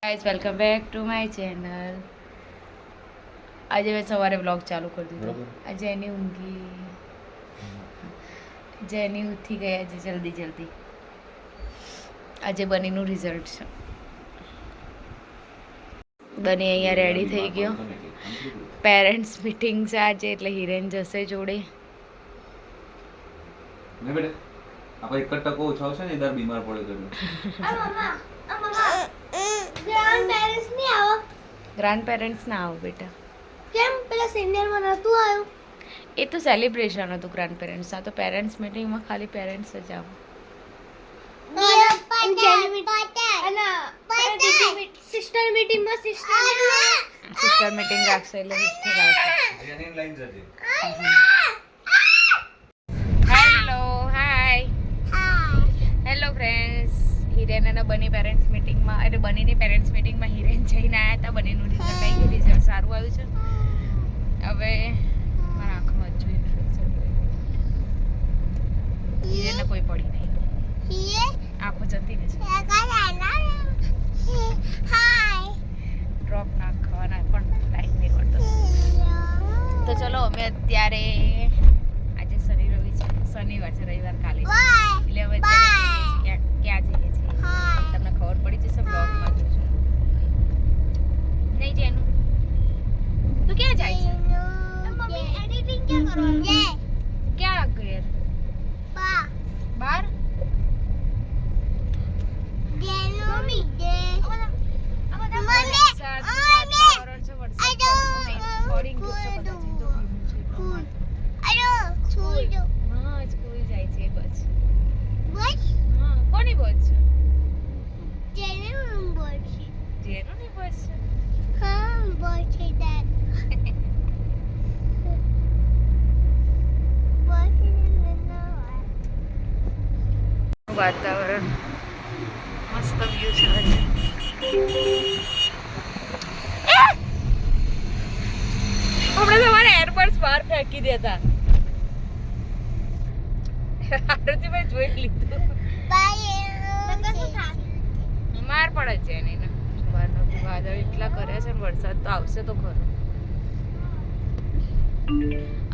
Guys welcome back to my channel. आज मैं सवारे व्लॉग चालू कर દીધો। આજે એની ઊંઘી જેની ઉઠી ગયા છે જલ્દી જલ્દી। આજે બનીનું રિઝલ્ટ છે। બની અહીંયા રેડી થઈ ગયો। પેરેન્ટ્સ મીટિંગ છે આજે એટલે હિરેન જશે જોડે। ને બેટા આપણે એક ટકો ઓછો આવશે ને દર બીમાર પડે તો ગ્રાન્ડ પેરેન્ટ્સ ના આવો બેટા। કેમ પેલા સિનિયર માં નતું આવ્યું? એ તો સેલિબ્રેશન હતું ગ્રાન્ડ પેરેન્ટ્સ આ તો પેરેન્ટ્સ મીટિંગમાં ખાલી પેરેન્ટ્સ જ આવો। સિસ્ટર મીટિંગ માં સિસ્ટર મીટિંગ રાખશે એટલે સિસ્ટર આવશે। એની લાઈન જજે hello hi hello friends. Hiren અને બની પેરેન્ટ્સ મીટિંગમાં એટલે બનીની પેરેન્ટ્સ મીટિંગમાં હિરેન જઈને આવ્યા હતા। બનીનું રિઝલ્ટ આવી ગયું, રિઝલ્ટ સારું આવ્યું છે। હવે મારા આંખમાં જ જોઈને હિરેનને કોઈ પડી નહીં, આંખો જતી નથી। ડ્રોપ નાખવાના પણ ટાઈમ નહીં મળતો। તો ચલો અમે અત્યારે આજે શનિ રવિ છે, શનિવાર છે, રવિવાર કાલે છે એટલે હવે અત્યારે ક્યાં જઈએ છીએ તમને ખબર પડી જશે બ્લોગમાં જોજો। નહીં જેનું તું ક્યાં જાય છે? મમ્મી એડિટિંગ ક્યાં કરવાનું છે? ક્યાં ઘેર બહાર? મમ્મી દે વાતાવરણ છે, વરસાદ બોરિંગ છે કદાચ તો ઘરનું છે પ્રમાણ। હા સ્કૂલ જાય છે બસ। હા કોની બસ છે? જેનું ની બસ છે। વાતાવરણ મસ્ત વ્યૂ છે। હમણાં તમારે એરબડ્સ બહાર ફેંકી દેતા। આરતીભાઈ જોઈ લીધું, માર પડે છે એની ને। સવારનો વાદળ એટલા કર્યા છે ને વરસાદ તો આવશે તો ખરો।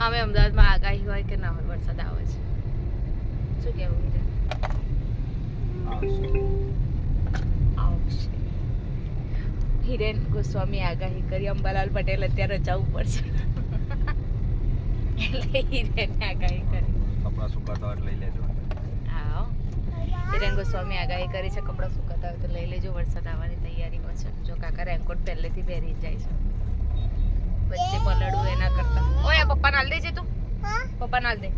અમે અમદાવાદમાં આગાહી હોય કે ના હોય વરસાદ આવે છે। શું કેવું હિરેન? આવશે। હિરેન ગોસ્વામી આગાહી કરી, અંબાલાલ પટેલ અત્યારે રજાવું પડશે એટલે હિરેન આગાહી કરી। કપડા સુકાતા હોય લઈ લેજો। આવો હિરેન ગોસ્વામી આગાહી કરી છે કપડાં સુકાતા હોય તો લઈ લેજો, વરસાદ આવવાની તૈયારીમાં છે। જો કાકા રેનકોટ પહેલેથી પહેરી જાય છે, વચ્ચે પલડવું એના કરતા। ઓય આ પપ્પાને આલ દેજે તું, પપ્પાને આલ દે,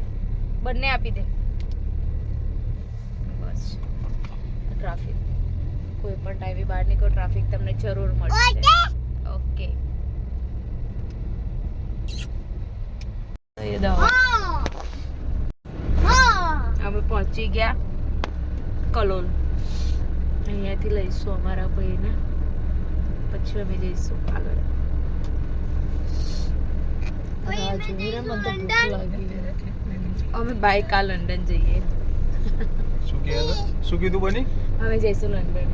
બંને આપી દે બસ। ટ્રાફિક કોઈ પણ ટાઈમે બહાર નીકળો ટ્રાફિક તમને જરૂર મળશે। ઓકે અમે પહોંચી ગયા કલોલ। અહીંયાથી લઈશું અમારા ભાઈને, પછી અમે જઈશું આગળ। અમે બાઈક આ લંડન જઈએ। શું કીધું બની? અમે જઈશું લંડન।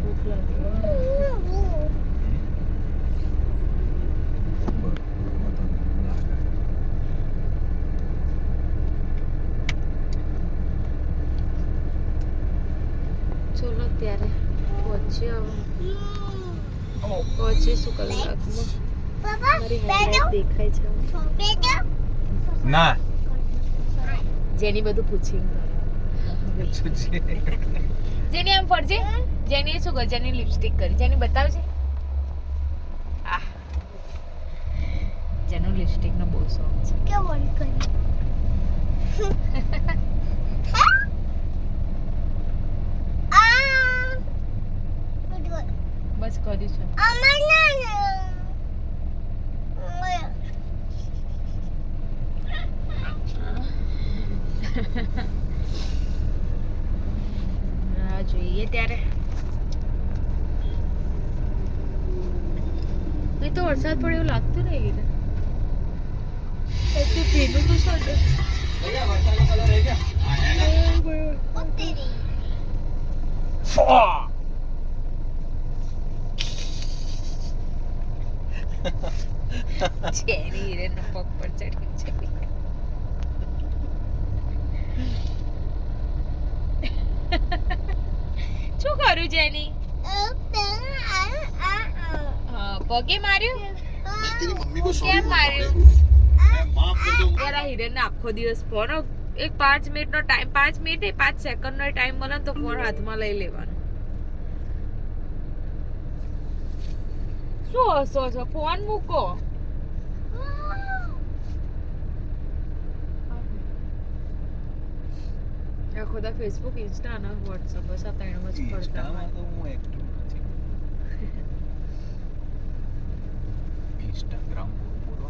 ભૂખ લાગી। ચલો ત્યારે પહોંચીશું કલાકમાં। મારી હાઈલાઈટ દેખાય છે ના જેની બધું પૂછી જેની આમ ફરજે, જેની શું કર, જેની લિપસ્ટિક કરી, જેની બતાવજે। આ જેનું લિપસ્ટિક નો બહુ શોખ છે। બસ કર્યું છે। હા જોઈએ ત્યારે તો વરસાદ પડે એવું લાગતું નહીં। તે પેલું તો છોડ ઓ તેરી જેની હિરેનનો પગ પર ચડ્યું છે શું કર્યું જેની હા પગે માર્યું કેમ માર્યું યાર આ હિરેનને આખો દિવસ ફોન એક 5 મિનિટનો ટાઈમ 5 મિનિટ 5 સેકન્ડનો ટાઈમ મળે ને તો ફોન હાથમાં લઈ લેવાનો શું હસો છો ફોન મૂકો આખો દા ફેસબુક ઇન્સ્ટા અને વોટ્સએપ બસ આ ત્રણમાં જ પડતા હોય તો હું એક્ટિવ નથી ઇન્સ્ટાગ્રામ બોલો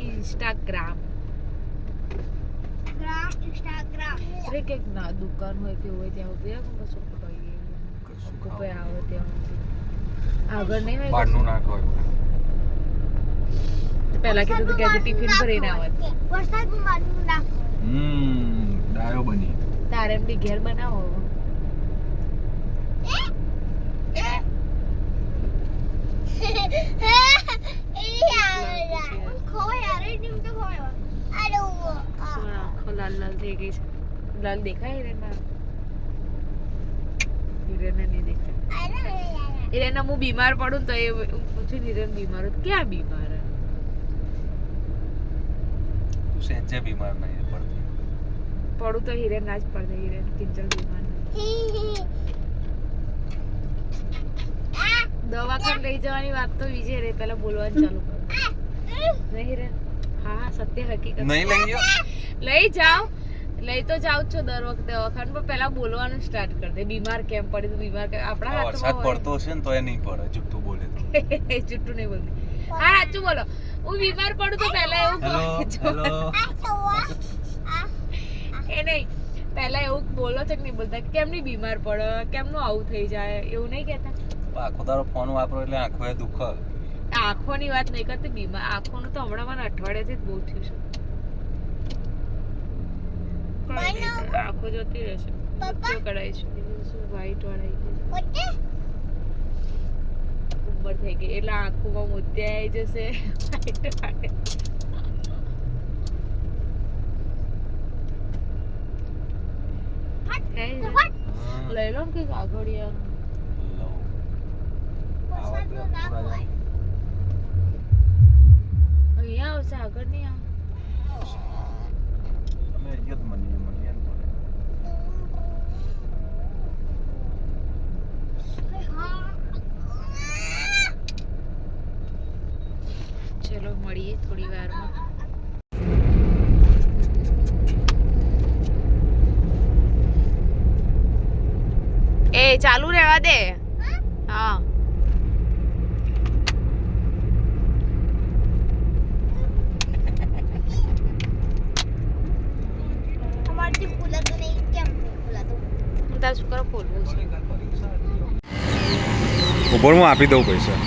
ઇન્સ્ટાગ્રામ ઇન્સ્ટાગ્રામ અરે કંઈક ના દુકાન હોય કે હોય ત્યાં ઉભી રાખો કશું કહીએ કશું કોઈ આવે ત્યાં સુધી આગળ નહીં હોય બહારનું ના ખવાય પહેલા કીધું તો કે ટિફિન ભરીને આવત વરસાદનું માનું નાખો ડાયો બની તારે એમની ઘેર બનાવો આખો લાલ લાલ થઈ ગઈ છે લાલ દેખાય હિરેન હિરેનને નહીં દેખાય હિરેન હું બીમાર પડું ને તો એ હું પૂછું હિરેન બીમાર હોય ક્યાં બીમાર હે? તું સહેજે બીમાર નહીં પડતી પડું તો હિરેન ના જ પડે હિરેન કિંજલ બીમાર નહીં દવાખાને લઈ જવાની વાત તો બીજે રે પહેલા બોલવાનું ચાલુ કર નહીં હિરેન હા હા સત્ય હકીકત નહીં લઈ ગયો લઈ જાઓ લઈ તો જાવ છો દર વખતે દવાખાને પણ પહેલા બોલવાનું સ્ટાર્ટ કર દે બીમાર કેમ પડી તો બીમાર કેમ આપણા વરસાદ હાથમાં પડતો હશે ને તો એ નહીં પડે જુઠ્ઠું બોલે તો હોય જુઠ્ઠું નહીં બોલતી હા સાચું બોલો હું બીમાર પડું તો પહેલા એવું હેલો એ નહીં પહેલા એવું બોલો છે કે નહીં બોલતા કે કેમ નહીં બીમાર પડે કેમનું આવું થઈ જાય એવું નહીં કહેતા આખો તારો ફોન વાપરો એટલે આંખો એ દુખ આંખોની વાત નહીં કરતી બીમાર આંખોનું તો હમણાં મને અઠવાડિયાથી જ બહુ થયું છે આંખો જતી રહેશે જો કઢાઈશું બીજું શું વ્હાઈટ વાળાઈ ઉંમર થઈ ગઈ એટલે આંખોમાં મોતિયા આવી જશે white વાળે. લઈ લો ને કંઈક આગળ યાર અહીંયા આવશે આગળ નહીં આવે અમે યદ મની ચલો મળીએ થોડી વારમાં એ ચાલુ રહેવા દે હા અમારથી ફૂલાતું નહીં કેમ ફૂલાતું હું તાર શું કરો ખોલવું છે ઉપર હું આપી દઉં પૈસા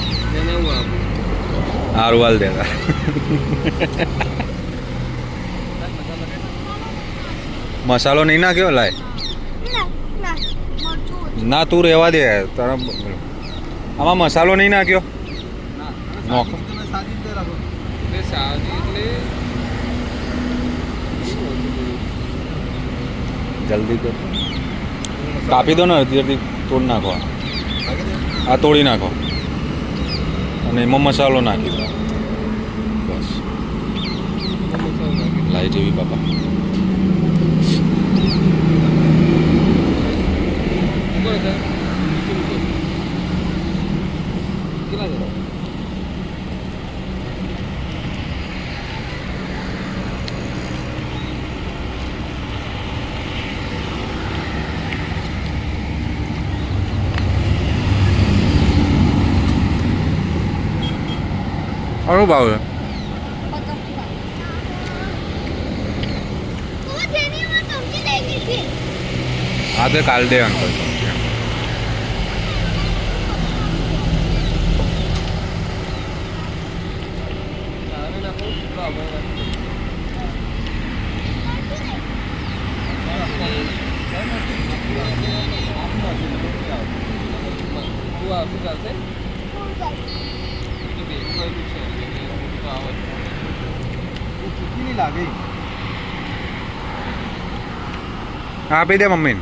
હારું હાલ દેતા મસાલો નહીં નાખ્યો લાય ના તું રહેવા દે તારા આમાં મસાલો નહીં નાખ્યો નોખો જલ્દી કર કાપી દો ને અડધી અડધી તોડી નાખો આ તોડી નાખો અને એમાં મસાલો નાખી દો બસ લાઈ જેવી બાપા સારું ભાવ છે હા તો કાલ દે અંકલ આપી દે મમ્મીને.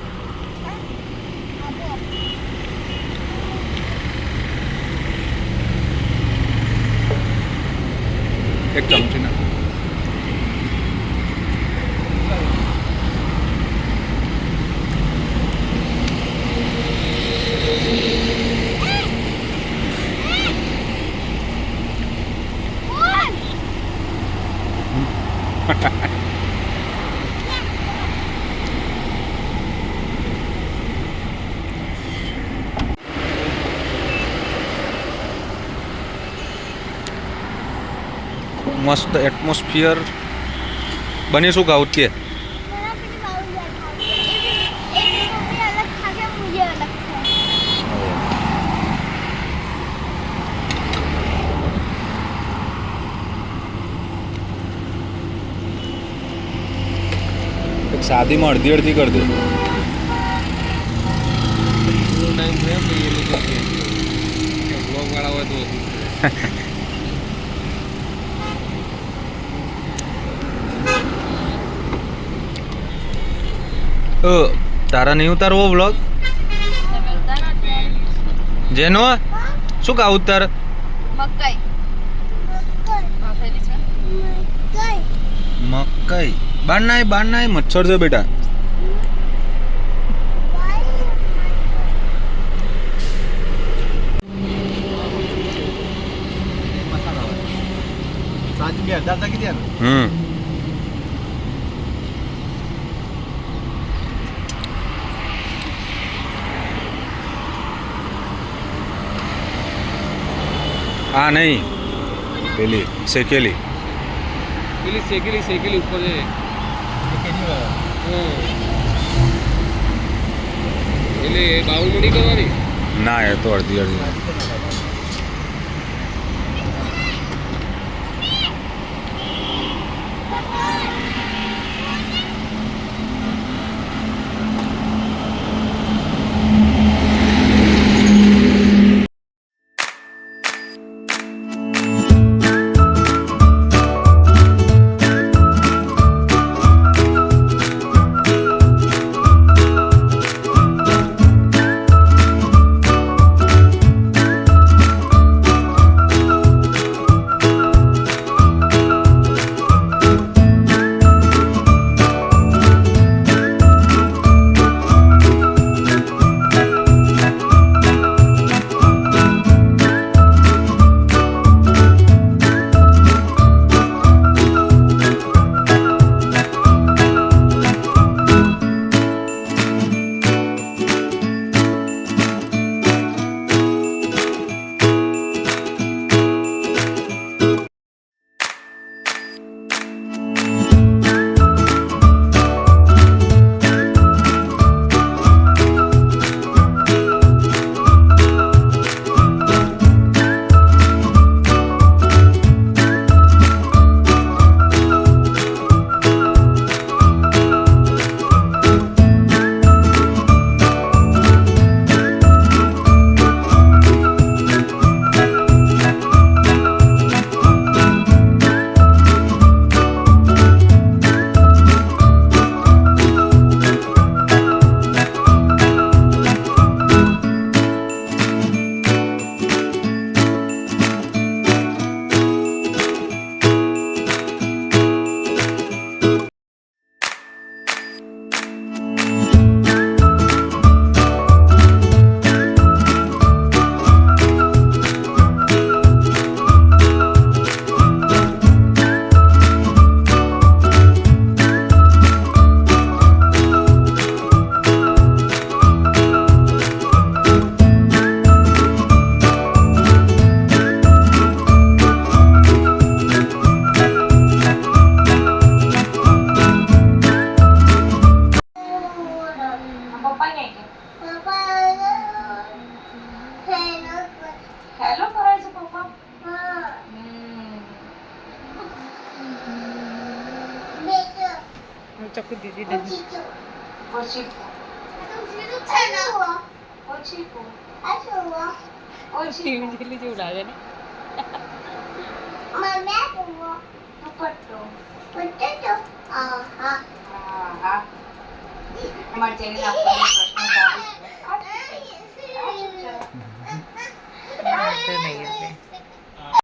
એક ચમચી ના. મસ્ત એટમોસ્ફિયર બની શું ખાવું કે मेरा अपनी बाउल बैठा एक मम्मी अलग खा के मुझे अलग खाए શાદીમાં અડધી અડધી કરી દે. તારા નહીં ઉતારવો વ્લોગ જેનો શું ખાવું તાર મકાઈ બાફેલી છે. મકાઈ બાર નાય મચ્છર છે બેટા. આ નહીં પેલી શેકેલી ઉપર છે એટલે બાઉ મળી કરવાની. ના એ તો અડધી અડધી. ચક્કુ દીદી દે પછી ઓછી જેટલી જેવું લાગે ને અમારી ચેનલ આપવાનો પ્રશ્ન ચાલુ છે. નહીં એટલે